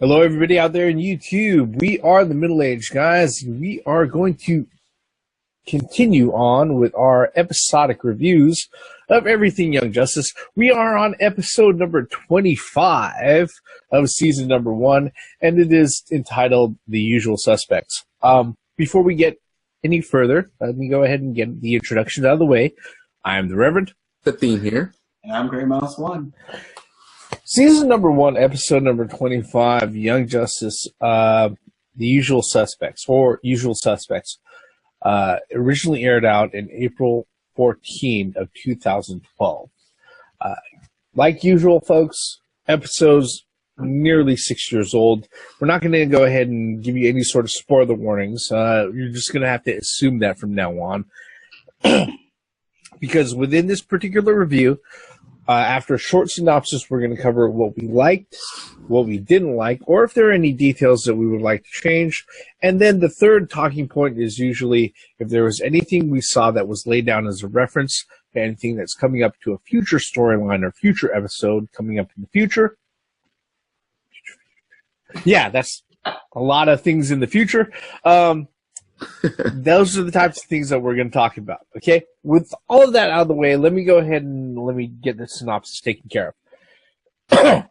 Hello, everybody out there in YouTube. We are the Middle-Aged Guys. We are going to continue on with our episodic reviews of everything Young Justice. We are on episode number 25 of season number 1, and it is entitled The Usual Suspects. Before we get any further, let me go ahead and get the introductions out of the way. I am the Reverend. The Theme here. And I'm Grey Mouse 1. Season number 1, episode number 25, Young Justice, The Usual Suspects, or Usual Suspects, originally aired out in April 14 of 2012. Like usual, folks, episodes nearly 6 years old. We're not going to go ahead and give you any sort of spoiler warnings. You're just going to have to assume that from now on. Because within this particular review, after a short synopsis, we're going to cover what we liked, what we didn't like, or if there are any details that we would like to change. And then the third talking point is usually if there was anything we saw that was laid down as a reference to anything that's coming up to a future storyline or future episode coming up in the future. Yeah, that's a lot of things in the future. Those are the types of things that we're going to talk about, okay? With all of that out of the way, let me go ahead and let me get the synopsis taken care of.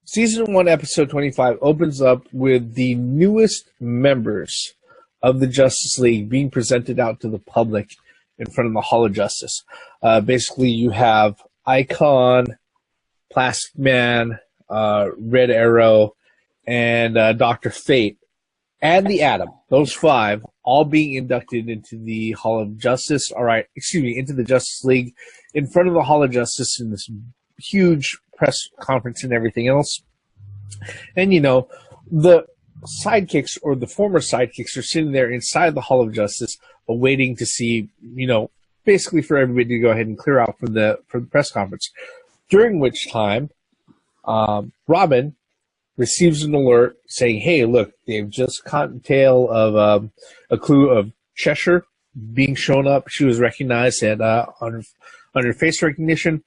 Season 1, Episode 25 opens up with the newest members of the Justice League being presented out to the public in front of the Hall of Justice. Basically, you have Icon, Plastic Man, Red Arrow, and Dr. Fate, and the Atom, those 5, all being inducted into the Hall of Justice, into the Justice League, in front of the Hall of Justice in this huge press conference and everything else. And, you know, the sidekicks, or the former sidekicks, are sitting there inside the Hall of Justice, awaiting to see, you know, basically for everybody to go ahead and clear out from the press conference. During which time, Robin receives an alert saying, hey, look, they've just caught tail of a clue of Cheshire being shown up. She was recognized on her face recognition.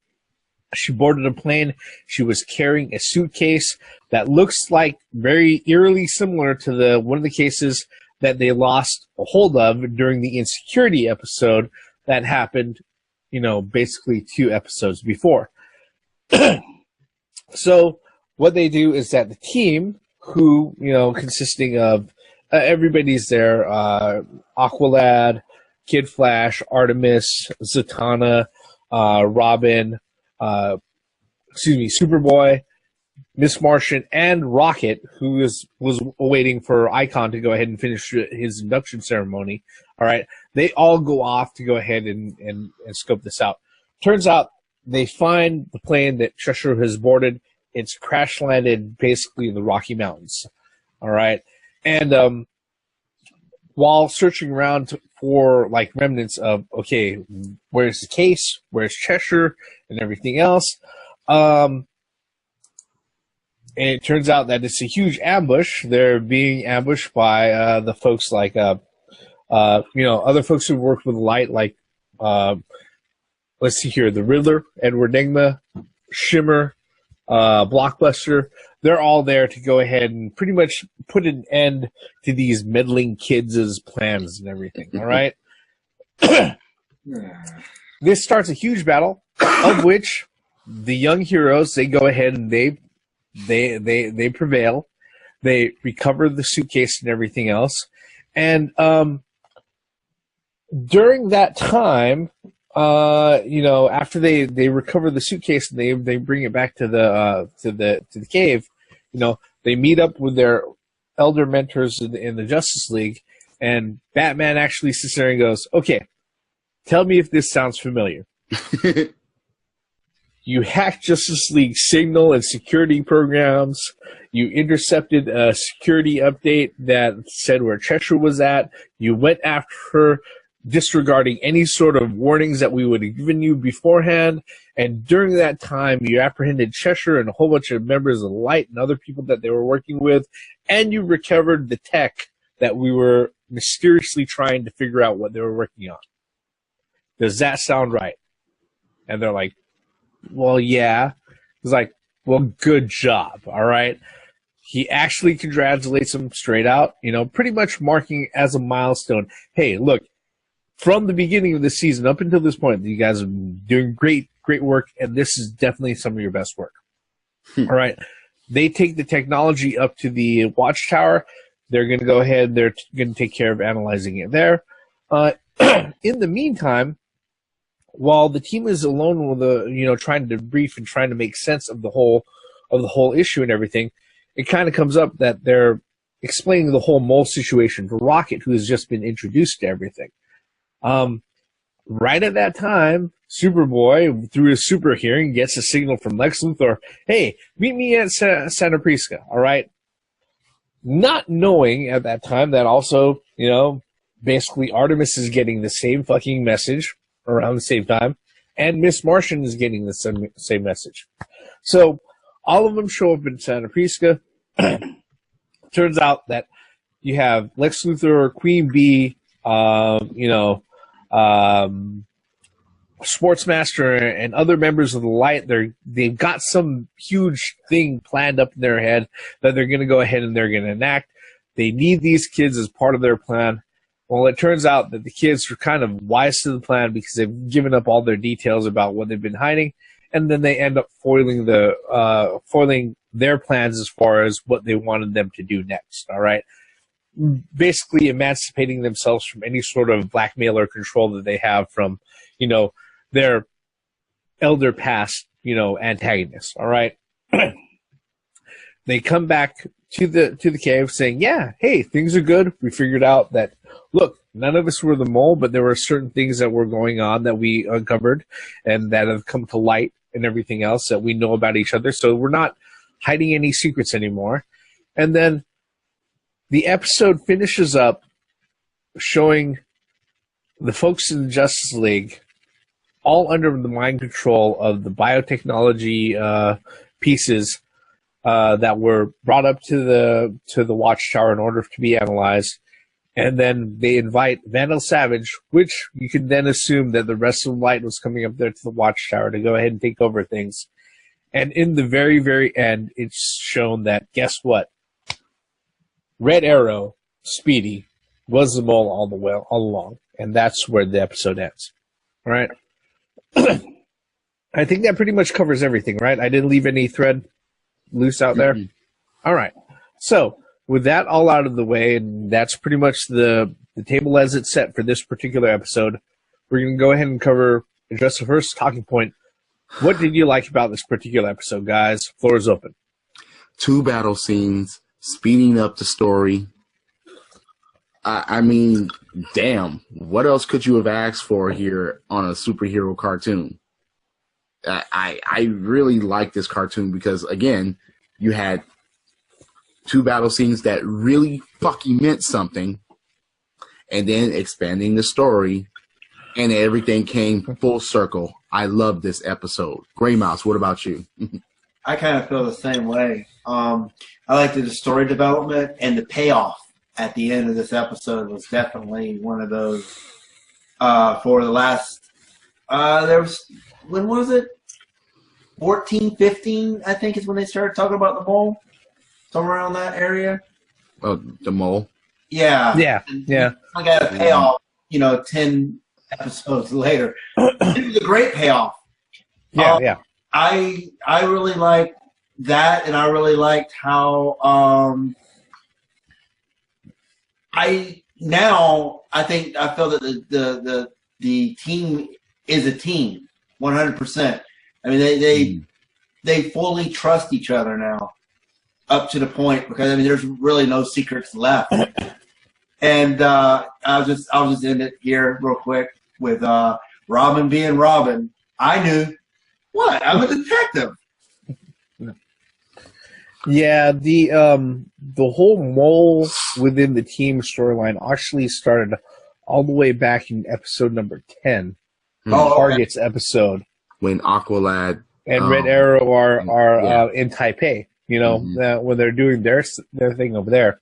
She boarded a plane. She was carrying a suitcase that looks like very eerily similar to one of the cases that they lost a hold of during the Insecurity episode that happened, you know, basically 2 episodes before. So what they do is that the team, who, you know, consisting of everybody's there, Aqualad, Kid Flash, Artemis, Zatanna, Robin, Superboy, Miss Martian, and Rocket, who was awaiting for Icon to go ahead and finish his induction ceremony. All right, they all go off to go ahead and scope this out. Turns out they find the plane that Cheshire has boarded. It's crash landed basically in the Rocky Mountains. All right. And while searching around for like remnants of, okay, where's the case? Where's Cheshire and everything else? And it turns out that it's a huge ambush. They're being ambushed by the folks like, you know, other folks who worked with Light, like, let's see here, the Riddler, Edward Nygma, Shimmer, Blockbuster. They're all there to go ahead and pretty much put an end to these meddling kids' plans and everything. All right. This starts a huge battle, of which the young heroes, they go ahead and they prevail. They recover the suitcase and everything else. And during that time, you know, after they recover the suitcase and they bring it back to the cave, you know, they meet up with their elder mentors in the Justice League, and Batman actually sits there and goes, okay, tell me if this sounds familiar. You hacked Justice League signal and security programs. You intercepted a security update that said where Cheshire was at. You went after her, disregarding any sort of warnings that we would have given you beforehand. And during that time, you apprehended Cheshire and a whole bunch of members of Light and other people that they were working with. And you recovered the tech that we were mysteriously trying to figure out what they were working on. Does that sound right? And they're like, well, yeah. It's like, Well, good job. All right. He actually congratulates him straight out, pretty much marking it as a milestone. Hey, look, from the beginning of the season up until this point, you guys are doing great work, and this is definitely some of your best work. All right. They take the technology up to the watchtower. They're going to go ahead. They're going to take care of analyzing it there. In the meantime, while the team is alone with trying to debrief and trying to make sense of the whole issue and everything, it kind of comes up that they're explaining the whole mole situation to Rocket, who has just been introduced to everything. Right at that time, Superboy, through his super hearing, gets a signal from Lex Luthor, hey, meet me at Santa Prisca, all right? Not knowing at that time that also, basically Artemis is getting the same fucking message around the same time, and Miss Martian is getting the same message. So all of them show up in Santa Prisca. Turns out that you have Lex Luthor, Queen Bee, Sportsmaster, and other members of the Light. They've got some huge thing planned up in their head that they're going to go ahead and they're going to enact. They need these kids as part of their plan. Well, it turns out that the kids are kind of wise to the plan because they've given up all their details about what they've been hiding, and then they end up foiling their plans as far as what they wanted them to do next. All right, basically emancipating themselves from any sort of blackmail or control that they have from, their elder past, antagonists. All right, they come back to the cave saying, yeah, hey, things are good. We figured out that, look, none of us were the mole, but there were certain things that were going on that we uncovered and that have come to light and everything else that we know about each other. So we're not hiding any secrets anymore. And then the episode finishes up showing the folks in the Justice League all under the mind control of the biotechnology pieces that were brought up to the Watchtower in order to be analyzed. And then they invite Vandal Savage, which you can then assume that the rest of the Light was coming up there to the Watchtower to go ahead and take over things. And in the very, very end, it's shown that, guess what? Red Arrow, Speedy, was the mole all along. And that's where the episode ends. All right? I think that pretty much covers everything, right? I didn't leave any thread loose out there? All right. So, with that all out of the way, and that's pretty much the table as it's set for this particular episode, we're going to go ahead and address the first talking point. What did you like about this particular episode, guys? Floor is open. 2 battle scenes, speeding up the story. I mean, damn, what else could you have asked for here on a superhero cartoon? I really like this cartoon because, again, you had 2 battle scenes that really fucking meant something, and then expanding the story, and everything came full circle. I love this episode. Gray Mouse, what about you? I kind of feel the same way. I liked the story development, and the payoff at the end of this episode was definitely one of those. For the last, when was it? 14, 15, I think is when they started talking about the mole. Somewhere around that area. Oh, the mole? Yeah. Yeah. I got a payoff, 10 episodes later. It was a great payoff. Yeah. I really liked that, and I really liked how I feel that the team is a team, 100%. I mean, they fully trust each other now, up to the point because there's really no secrets left. And I'll just end it here real quick with Robin being Robin. I knew what I'm a detective. Yeah, the whole mole within the team storyline actually started all the way back in episode number 10, Target's episode. When Aqualad and Red Arrow are in Taipei, when they're doing their thing over there,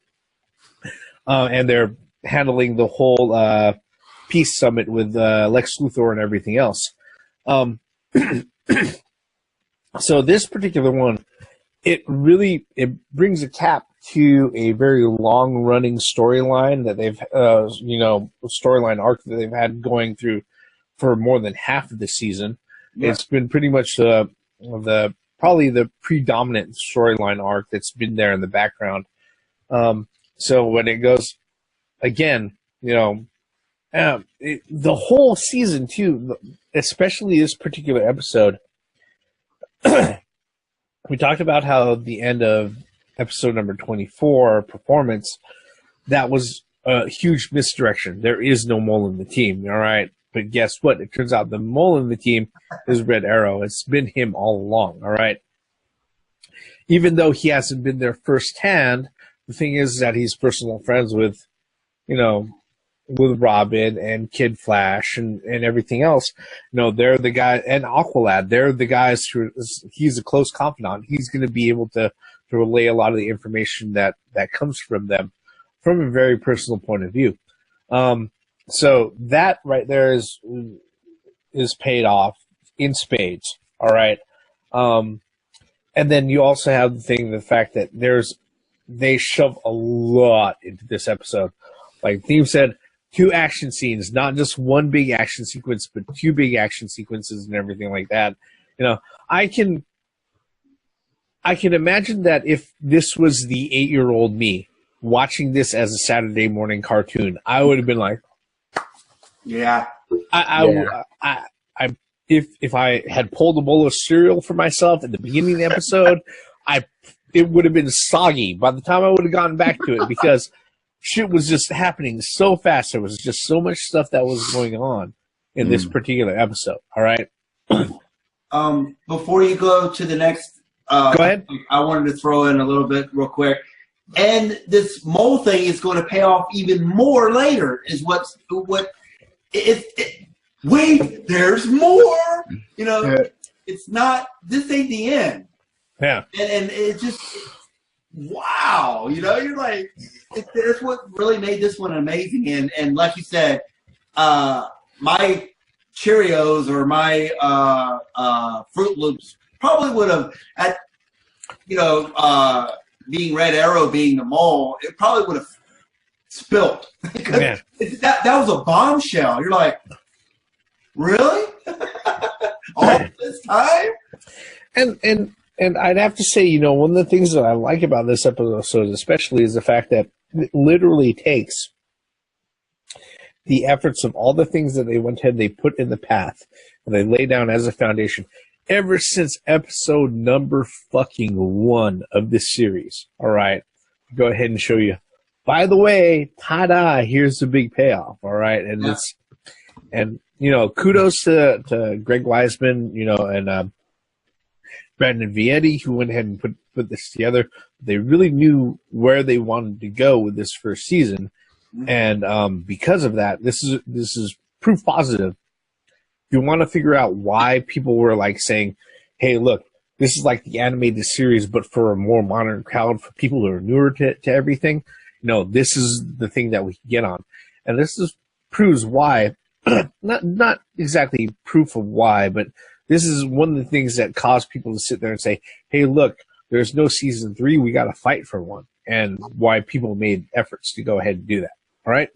and they're handling the whole peace summit with Lex Luthor and everything else. So this particular one it brings a cap to a very long running storyline that they've storyline arc that they've had going through for more than half of the season. Yeah. It's been pretty much probably the predominant storyline arc that's been there in the background. So when it goes again, the whole season too, especially this particular episode. We talked about how the end of episode number 24, Performance, that was a huge misdirection. There is no mole in the team, all right? But guess what? It turns out the mole in the team is Red Arrow. It's been him all along, all right? Even though he hasn't been there firsthand, the thing is that he's personal friends with, with Robin and Kid Flash and everything else. They're the guy, and Aqualad, they're the guys who, he's a close confidant. He's going to be able to relay a lot of the information that comes from them from a very personal point of view. So that right there is paid off in spades. All right. And then you also have the fact that they shove a lot into this episode. Like Theme said, 2 action scenes, not just one big action sequence, but 2 big action sequences and everything like that. I can imagine that if this was the 8-year-old me watching this as a Saturday morning cartoon, I would have been like, yeah. If I had pulled a bowl of cereal for myself at the beginning of the episode, it would have been soggy by the time I would have gotten back to it because shit was just happening so fast. There was just so much stuff that was going on in this particular episode. All right. Before you go to the next, go ahead. I wanted to throw in a little bit real quick. And this mole thing is going to pay off even more later. Wait, there's more. It's not. This ain't the end. Yeah. And it just, wow. You're like, that's what really made this one amazing. And like you said, my Cheerios or my Fruit Loops probably would have, being Red Arrow being the mole, it probably would have spilt. Yeah. That was a bombshell. You're like, really? All this time? And I'd have to say, one of the things that I like about this episode especially is the fact that it literally takes the efforts of all the things that they went ahead and they put in the path and they lay down as a foundation ever since episode number fucking 1 of this series. All right. Go ahead and show you. By the way, ta-da, here's the big payoff. All right. And kudos to Greg Weisman, and Brandon Vietti, who went ahead and put this together. They really knew where they wanted to go with this first season. And because of that, this is proof positive. If you want to figure out why people were like saying, hey, look, this is like the animated series, but for a more modern crowd, for people who are newer to everything, this is the thing that we can get on. And proves why, not exactly proof of why, but this is one of the things that caused people to sit there and say, hey, look, there's no season 3. We got to fight for one. And why people made efforts to go ahead and do that. All right.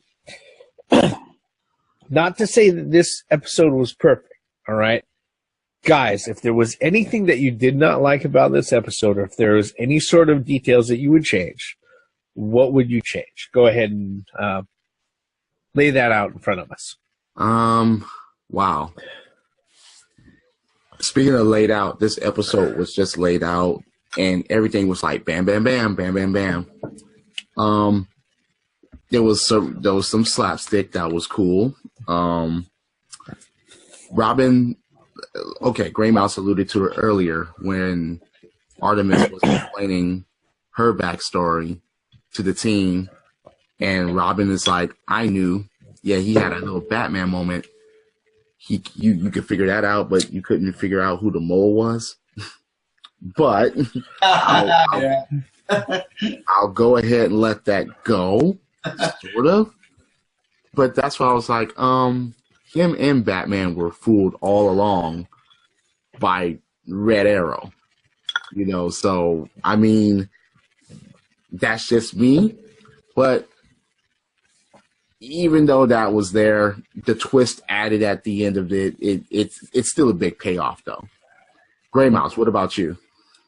Not to say that this episode was perfect. All right. Guys, if there was anything that you did not like about this episode, or if there was any sort of details that you would change, what would you change? Go ahead and lay that out in front of us. Wow. Speaking of laid out, this episode was just laid out and everything was like bam, bam, bam, bam, bam, bam. There was some slapstick that was cool. Robin, okay, Gray Mouse alluded to it earlier when Artemis was explaining her backstory to the team, and Robin is like, I knew. Yeah, he had a little Batman moment. You could figure that out, but you couldn't figure out who the mole was. But I'll go ahead and let that go, sort of. But that's why I was like, him and Batman were fooled all along by Red Arrow. You know, so I mean, that's just me. But even though that was there, the twist added at the end of it's still a big payoff, though. Gray Mouse, what about you?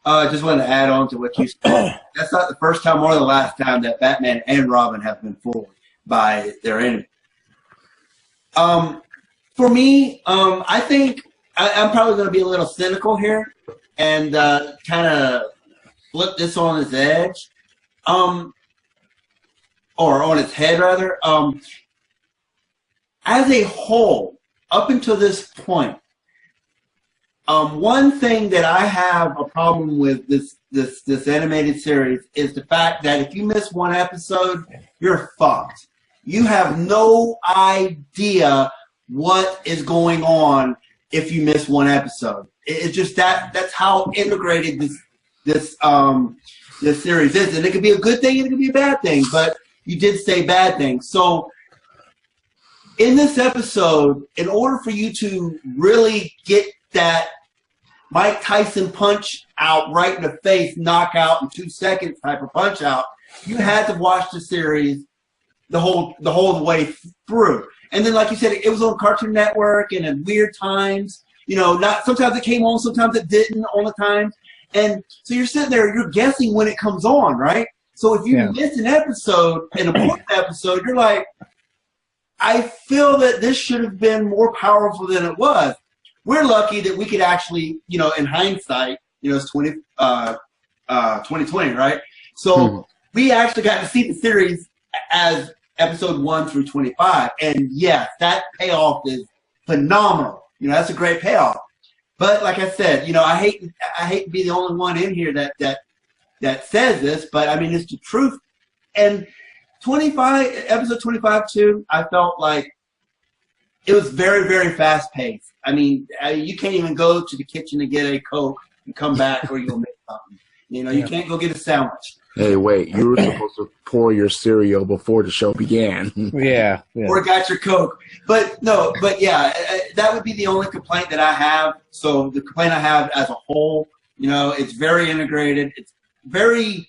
I just wanted to add on to what you said. That's not the first time or the last time that Batman and Robin have been fooled by their enemy. For me, I think I'm probably going to be a little cynical here and kind of flip this on its edge, or on its head, rather. As a whole, up until this point, one thing that I have a problem with this animated series is the fact that if you miss one episode, you're fucked. You have no idea what is going on if you miss one episode. It's just that's how integrated this series is, and it could be a good thing and it could be a bad thing. But you did say bad things, so. In this episode, in order for you to really get that Mike Tyson punch out right in the face, knockout in 2 seconds type of punch out, you had to watch the series the whole way through. And then, like you said, it was on Cartoon Network and at weird times. You know, not sometimes it came on, sometimes it didn't all the time. And so you're sitting there, you're guessing when it comes on, right? So if you miss an episode, an important episode, you're like, I feel that this should have been more powerful than it was. We're lucky that we could actually, you know, in hindsight, you know, it's 2020, right? So we actually got to see the series as episode 1 through 25. And yes, that payoff is phenomenal. You know, that's a great payoff. But like I said, you know, I hate to be the only one in here that says this, but I mean, it's the truth. And episode 25 too, I felt like it was very, very fast paced. I mean, you can't even go to the kitchen to get a Coke and come back or you'll make something. You know, you can't go get a sandwich. Hey, wait, you were supposed to pour your cereal before the show began. Yeah. Or got your Coke. But yeah, that would be the only complaint that I have. So the complaint I have as a whole, you know, it's very integrated. It's very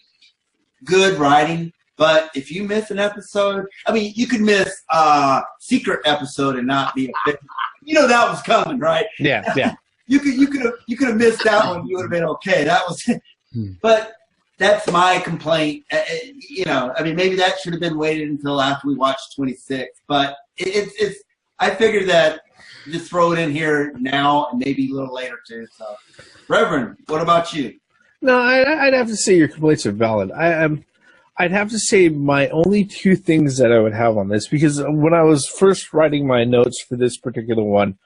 good writing. But if you miss an episode, I mean, you could miss a secret episode and not be affected. You know that was coming, right? Yeah. you could have missed that one. You would have been okay. That was, but that's my complaint. You know, I mean, maybe that should have been waited until after we watched 26. But it's. I figured that just throw it in here now and maybe a little later too. So, Reverend, what about you? No, I'd have to say your complaints are valid. I'd have to say my only 2 things that I would have on this, because when I was first writing my notes for this particular one,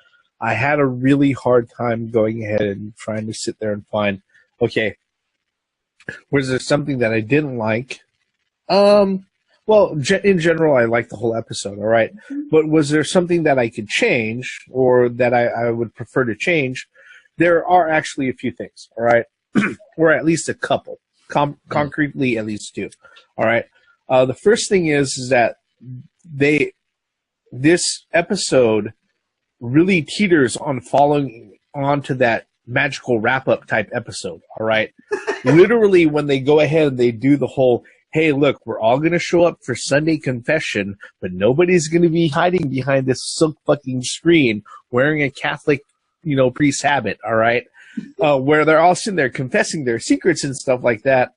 I had a really hard time going ahead and trying to sit there and find, okay, was there something that I didn't like? Well, in general, I liked the whole episode, all right? But was there something that I could change or that I would prefer to change? There are actually a few things, all right? Or at least a couple. Concretely, at least 2. All right. The first thing is that this episode really teeters on following on to that magical wrap-up type episode. All right. Literally, when they go ahead and they do the whole, hey, look, we're all going to show up for Sunday confession, but nobody's going to be hiding behind this silk fucking screen wearing a Catholic, you know, priest habit. All right. Where they're all sitting there confessing their secrets and stuff like that.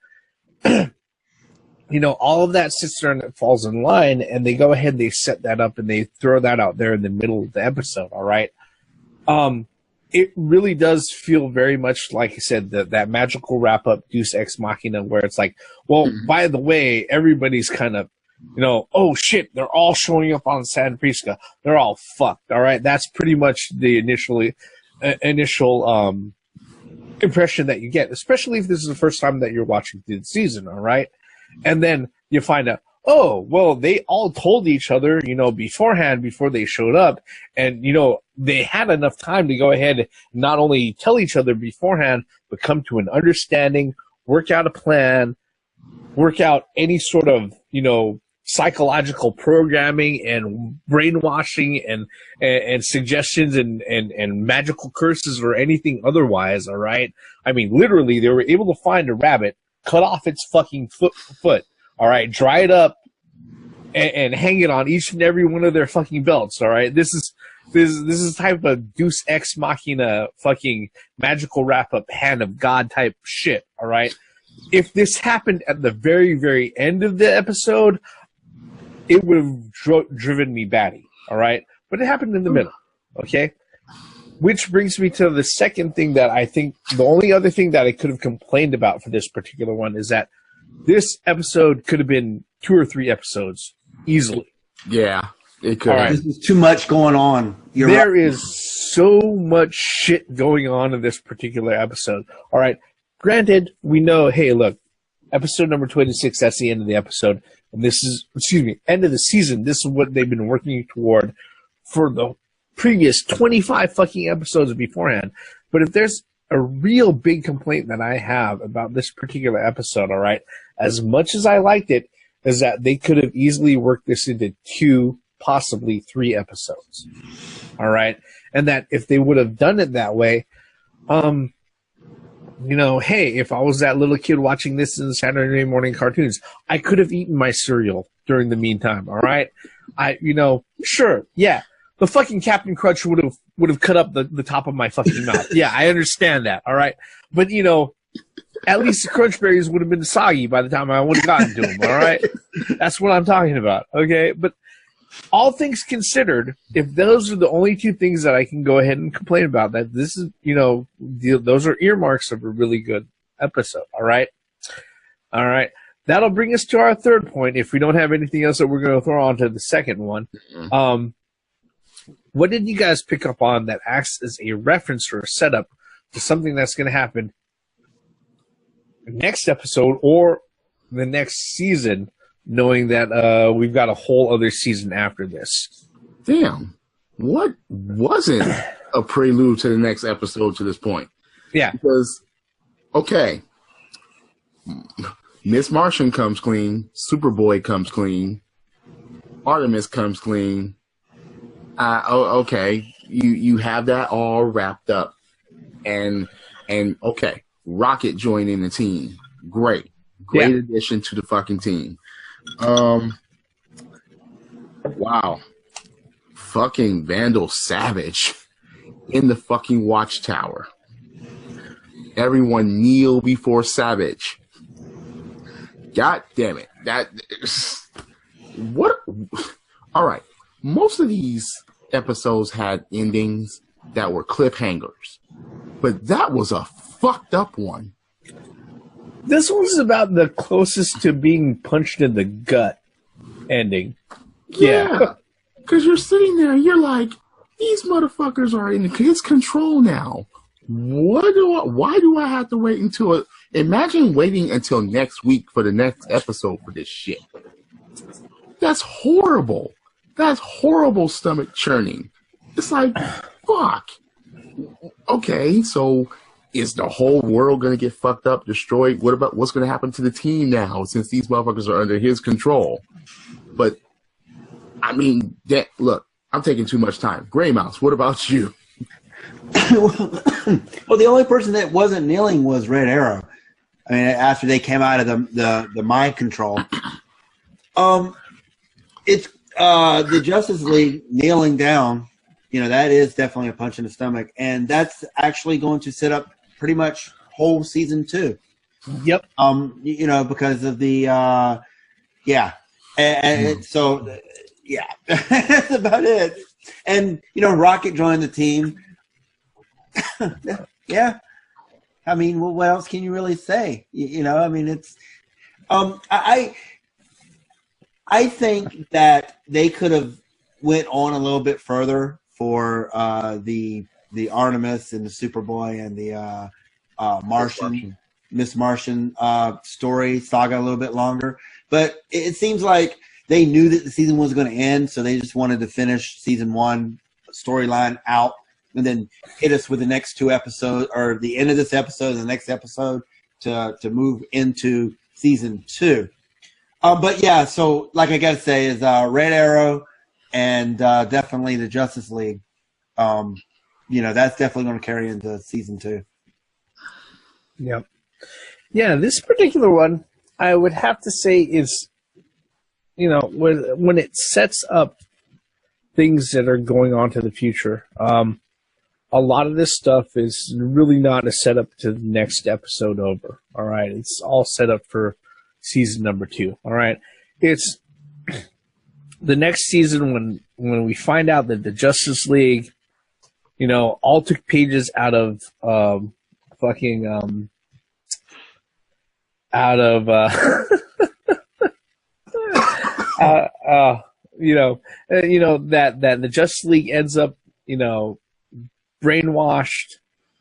You know, all of that sits there and it falls in line, and they go ahead and they set that up and they throw that out there in the middle of the episode, all right? It really does feel very much, like I said, that magical wrap-up Deus Ex Machina where it's like, well, by the way, everybody's kind of, you know, oh, shit, they're all showing up on San Prisca. They're all fucked, all right? That's pretty much the initial impression that you get, especially if this is the first time that you're watching the season, all right? And then you find out, oh, well, they all told each other, you know, beforehand, before they showed up, and, you know, they had enough time to go ahead and not only tell each other beforehand, but come to an understanding, work out a plan, work out any sort of, you know, psychological programming and brainwashing and suggestions and magical curses or anything otherwise, all right? I mean, literally, they were able to find a rabbit, cut off its fucking foot, all right, dry it up, and hang it on each and every one of their fucking belts, all right? This is type of Deus Ex Machina fucking magical wrap-up hand of God type shit, all right? If this happened at the very, very end of the episode, it would have driven me batty, all right? But it happened in the middle, okay? Which brings me to the second thing that I think, the only other thing that I could have complained about for this particular one is that this episode could have been 2 or 3 episodes easily. Yeah, it could. Right. There's too much going on. There is so much shit going on in this particular episode. All right. Granted, we know, hey, look, episode number 26, that's the end of the episode. And this is, end of the season. This is what they've been working toward for the previous 25 fucking episodes beforehand. But if there's a real big complaint that I have about this particular episode, all right, as much as I liked it, is that they could have easily worked this into 2, possibly 3 episodes. All right. And that if they would have done it that way, you know, hey, if I was that little kid watching this in the Saturday morning cartoons, I could have eaten my cereal during the meantime. All right. Sure. Yeah. The fucking Captain Crunch would have cut up the top of my fucking mouth. Yeah. I understand that. All right. But at least the Crunch Berries would have been soggy by the time I would have gotten to them, all right? That's what I'm talking about, okay? But all things considered, if those are the only 2 things that I can go ahead and complain about, that this is, those are earmarks of a really good episode, all right? All right. That'll bring us to our third point, if we don't have anything else that we're going to throw on to the second one. What did you guys pick up on that acts as a reference or a setup to something that's going to happen next episode or the next season, knowing that we've got a whole other season after this? Damn. What wasn't a prelude to the next episode to this point? Yeah. Because, okay, Miss Martian comes clean, Superboy comes clean, Artemis comes clean. Okay, you have that all wrapped up. And okay, Rocket joining the team. Great addition to the fucking team. Wow. Fucking Vandal Savage in the fucking watchtower. Everyone kneel before Savage. God damn it. What? All right. Most of these episodes had endings that were cliffhangers, but that was a fucked up one. This one's about the closest to being punched in the gut ending. Yeah. Because you're sitting there and you're like, these motherfuckers are in his control now. Why do I have to wait until imagine waiting until next week for the next episode for this shit. That's horrible. That's horrible stomach churning. It's like, fuck. Okay, so is the whole world going to get fucked up, destroyed? What about what's going to happen to the team now since these motherfuckers are under his control? But, I mean, look, I'm taking too much time. Gray Mouse, what about you? Well, the only person that wasn't kneeling was Red Arrow. I mean, after they came out of the mind control. It's the Justice League kneeling down. That is definitely a punch in the stomach, and that's actually going to set up pretty much whole season 2. Yep. Because of the so that's about it. And Rocket joined the team. Yeah. I mean, well, what else can you really say? I mean, it's I think that they could have went on a little bit further for the Artemis and the Superboy and the Miss Martian story saga a little bit longer. But it seems like they knew that the season was going to end, so they just wanted to finish season 1 storyline out and then hit us with the next 2 episodes, or the end of this episode and the next episode to move into season 2. But yeah, so like I gotta say is Red Arrow and definitely the Justice League. That's definitely going to carry into season 2. Yep. Yeah, this particular one, I would have to say is, when it sets up things that are going on to the future, a lot of this stuff is really not a setup to the next episode over. All right. It's all set up for season number 2. All right. It's the next season when we find out that the Justice League, all took pages out of that the Justice League ends up, brainwashed,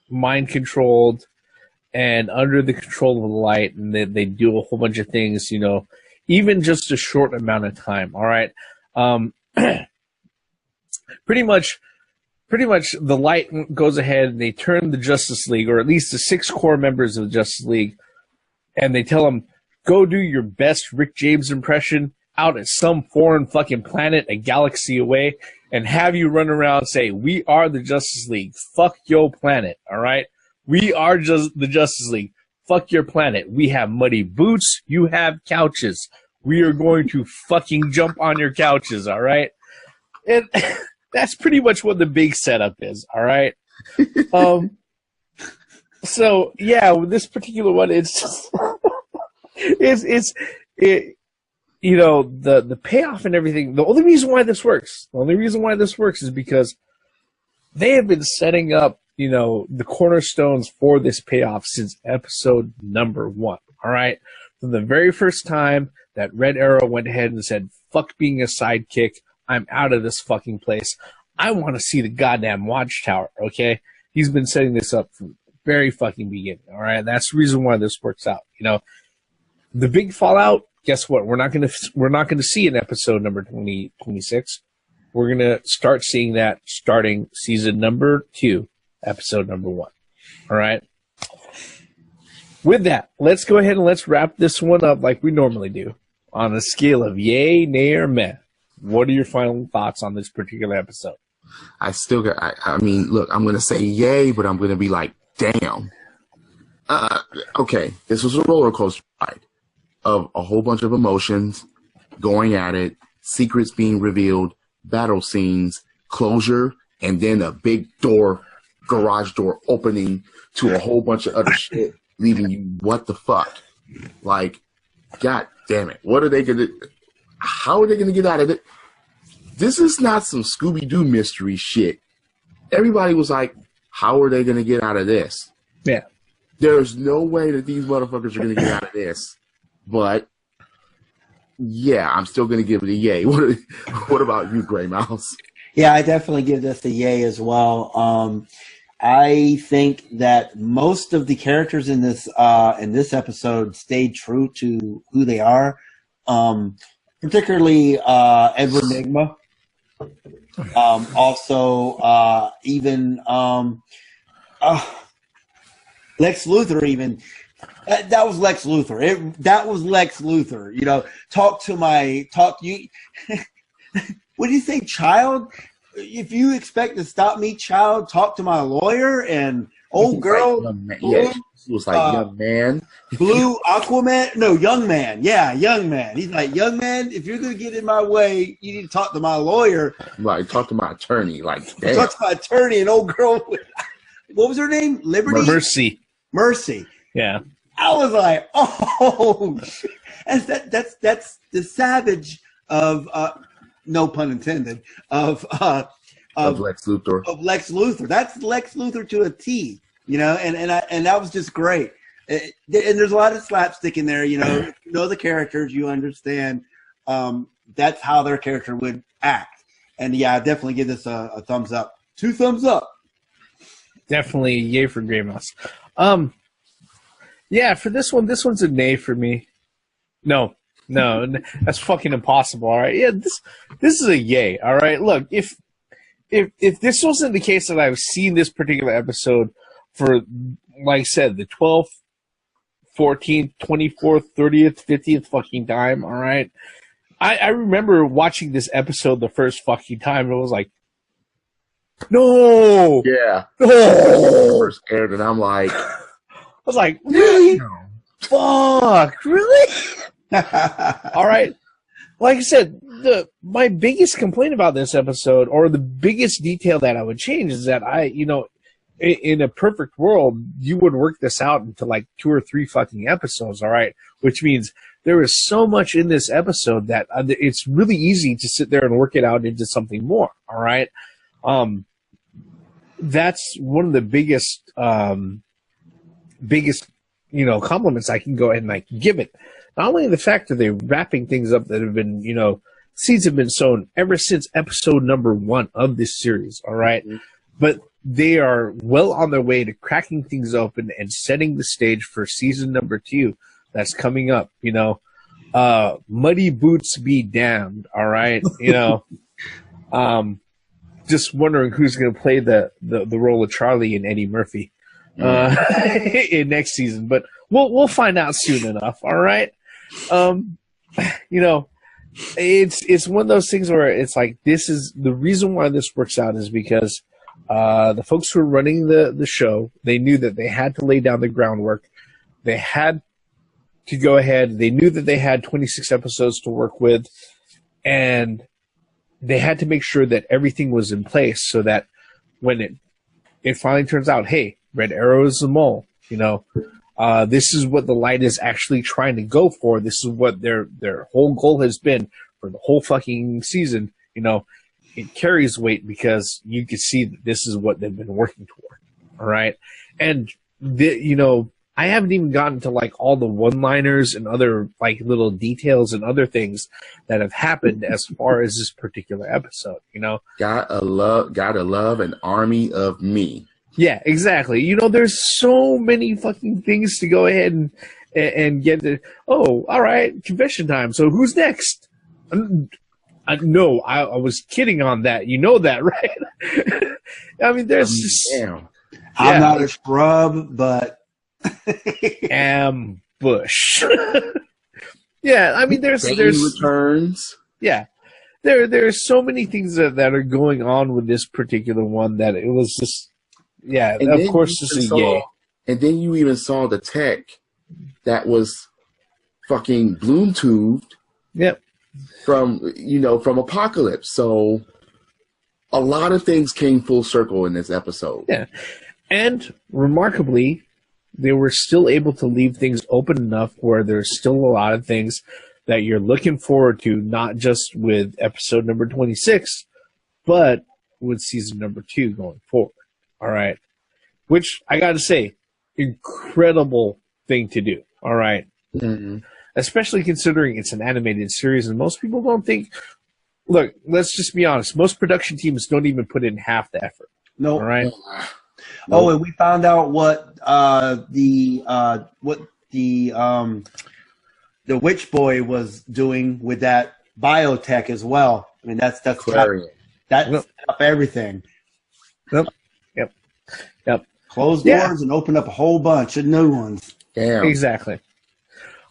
mind controlled, and under the control of the light, and they do a whole bunch of things, even just a short amount of time. All right. Pretty much the light goes ahead and they turn the Justice League, or at least the 6 core members of the Justice League, and they tell them, go do your best Rick James impression out at some foreign fucking planet a galaxy away, and have you run around and say, we are the Justice League. Fuck your planet, all right? We are just the Justice League. Fuck your planet. We have muddy boots. You have couches. We are going to fucking jump on your couches, all right? And that's pretty much what the big setup is, all right? So, yeah, with this particular one, it's just... the payoff and everything, the only reason why this works is because they have been setting up, the cornerstones for this payoff since episode number 1. All right. From the very first time that Red Arrow went ahead and said, fuck being a sidekick. I'm out of this fucking place. I want to see the goddamn Watchtower. Okay. He's been setting this up from the very fucking beginning. All right. That's the reason why this works out. The big fallout, guess what? We're not gonna see in episode number 26. We're gonna start seeing that starting season number 2, episode number 1. All right. With that, let's go ahead and let's wrap this one up like we normally do, on a scale of yay, nay, or meh. What are your final thoughts on this particular episode? I mean, look, I'm gonna say yay, but I'm gonna be like, damn. Okay, this was a roller coaster ride of a whole bunch of emotions going at it, secrets being revealed, battle scenes, closure, and then a big garage door opening to a whole bunch of other shit, leaving you, what the fuck? Like, god damn it. How are they gonna get out of it? This is not some Scooby-Doo mystery shit. Everybody was like, how are they gonna get out of this? Yeah. There's no way that these motherfuckers are gonna get out of this. But yeah, I'm still going to give it a yay. What about you, Gray Mouse? Yeah, I definitely give this a yay as well. I think that most of the characters in this episode stayed true to who they are, particularly Edward Nygma. Also, even Lex Luthor. Even that was Lex Luthor. That was Lex Luthor. Talk to you. What do you think, child? If you expect to stop me, child, talk to my lawyer. And old girl, yeah, he was like, young man. Blue Aquaman, no, young man. Yeah, young man. He's like, young man, if you're going to get in my way, you need to talk to my lawyer. Like, talk to my attorney. Like, damn. Talk to my attorney. And old girl, what was her name? Liberty? Mercy. Yeah. I was like, oh, and that's the savage of, no pun intended, of Lex Luthor. Of Lex Luthor. That's Lex Luthor to a T, and that was just great. And there's a lot of slapstick in there, If you know the characters, you understand that's how their character would act. And yeah, I definitely give this a thumbs up. 2 thumbs up. Definitely yay for Grey Mouse. Yeah, for this one's a nay for me. No, that's fucking impossible. All right, yeah, this is a yay. All right, look, if this wasn't the case that I've seen this particular episode for, like I said, the 12th, 14th, 24th, 30th, 50th fucking time, all right? I remember watching this episode the first fucking time, and it was like, no! Yeah. No! First aired, and I'm like, I was like, really? no. Fuck, really? All right. Like I said, my biggest complaint about this episode, or the biggest detail that I would change, is that in a perfect world, you would work this out into like 2 or 3 fucking episodes, all right? Which means there is so much in this episode that it's really easy to sit there and work it out into something more, all right? That's one of the biggest, compliments I can go ahead and give it. Not only the fact that they're wrapping things up that have been, seeds have been sown ever since episode number 1 of this series, all right? Mm-hmm. But they are well on their way to cracking things open and setting the stage for season number 2 that's coming up, Muddy Boots be damned, all right? Just wondering who's going to play the role of Charlie and Eddie Murphy in next season, but we'll find out soon enough, all right? It's one of those things where it's like, this is the reason why this works out is because the folks who are running the show, they knew that they had to lay down the groundwork. They had to go ahead. They knew that they had 26 episodes to work with, and they had to make sure that everything was in place so that when it finally turns out, hey, Red Arrow is the mole, this is what the light is actually trying to go for. This is what their whole goal has been for the whole fucking season. It carries weight because you can see that this is what they've been working toward. All right. And, I haven't even gotten to all the one-liners and other little details and other things that have happened as far as this particular episode, Gotta love an army of me. Yeah, exactly. There's so many fucking things to go ahead and get to. Oh, all right, confession time. So who's next? No, I was kidding on that. You know that, right? I mean, there's just... Damn. I'm not a scrub, but... Ambush. Yeah, I mean, there's returns. Yeah. There's so many things that are going on with this particular one that it was just... Yeah, and of course, this is yay. And then you even saw the tech that was fucking bloom tubed. Yep. From Apocalypse. So a lot of things came full circle in this episode. Yeah. And remarkably, they were still able to leave things open enough where there's still a lot of things that you're looking forward to, not just with episode number 26, but with season number 2 going forward. All right. Which, I got to say, incredible thing to do. All right. Mm-hmm. Especially considering it's an animated series, and most people don't think... Look, let's just be honest. Most production teams don't even put in half the effort. No. All right? Oh, and we found out what the Witch Boy was doing with that biotech as well. I mean, that's up everything. Yep. Close doors and open up a whole bunch of new ones. Damn. Exactly.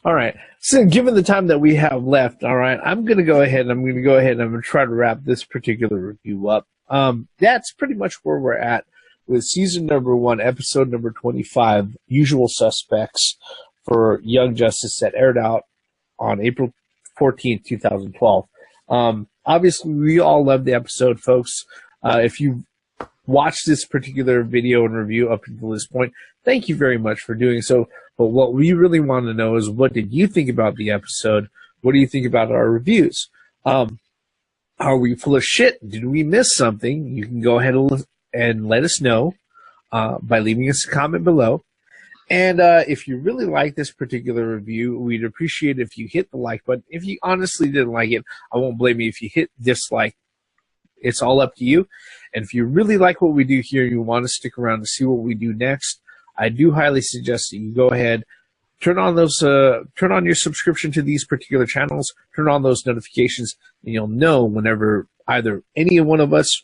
All right. So, given the time that we have left, all right, I'm going to go ahead and I'm going to try to wrap this particular review up. That's pretty much where we're at with season number 1, episode number 25, Usual Suspects for Young Justice, that aired out on April 14th, 2012. Obviously, we all loved the episode, folks. If you watched this particular video and review up until this point, thank you very much for doing so. But what we really want to know is, what did you think about the episode? What do you think about our reviews? Are we full of shit? Did we miss something? You can go ahead and let us know by leaving us a comment below. And if you really like this particular review, we'd appreciate it if you hit the like button. If you honestly didn't like it, I won't blame you if you hit dislike. It's all up to you. And if you really like what we do here and you want to stick around to see what we do next, I do highly suggest that you go ahead, turn on your subscription to these particular channels, turn on those notifications, and you'll know whenever either any one of us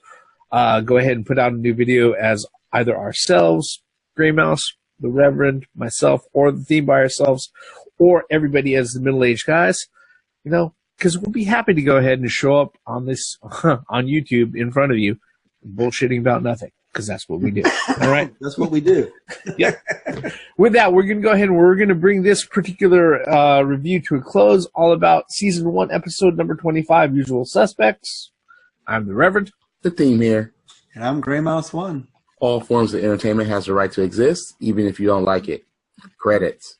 go ahead and put out a new video, as either ourselves, Gray Mouse, the Reverend, myself, or the theme by ourselves, or everybody as the middle-aged guys, you know, because we'll be happy to go ahead and show up on this on YouTube in front of you, bullshitting about nothing, because that's what we do. All right, That's what we do. Yep. With that, we're going to go ahead and we're going to bring this particular review to a close. All about season 1, episode number 25, Usual Suspects. I'm the Reverend. The theme here. And I'm Grey Mouse One. All forms of entertainment has the right to exist, even if you don't like it. Credits.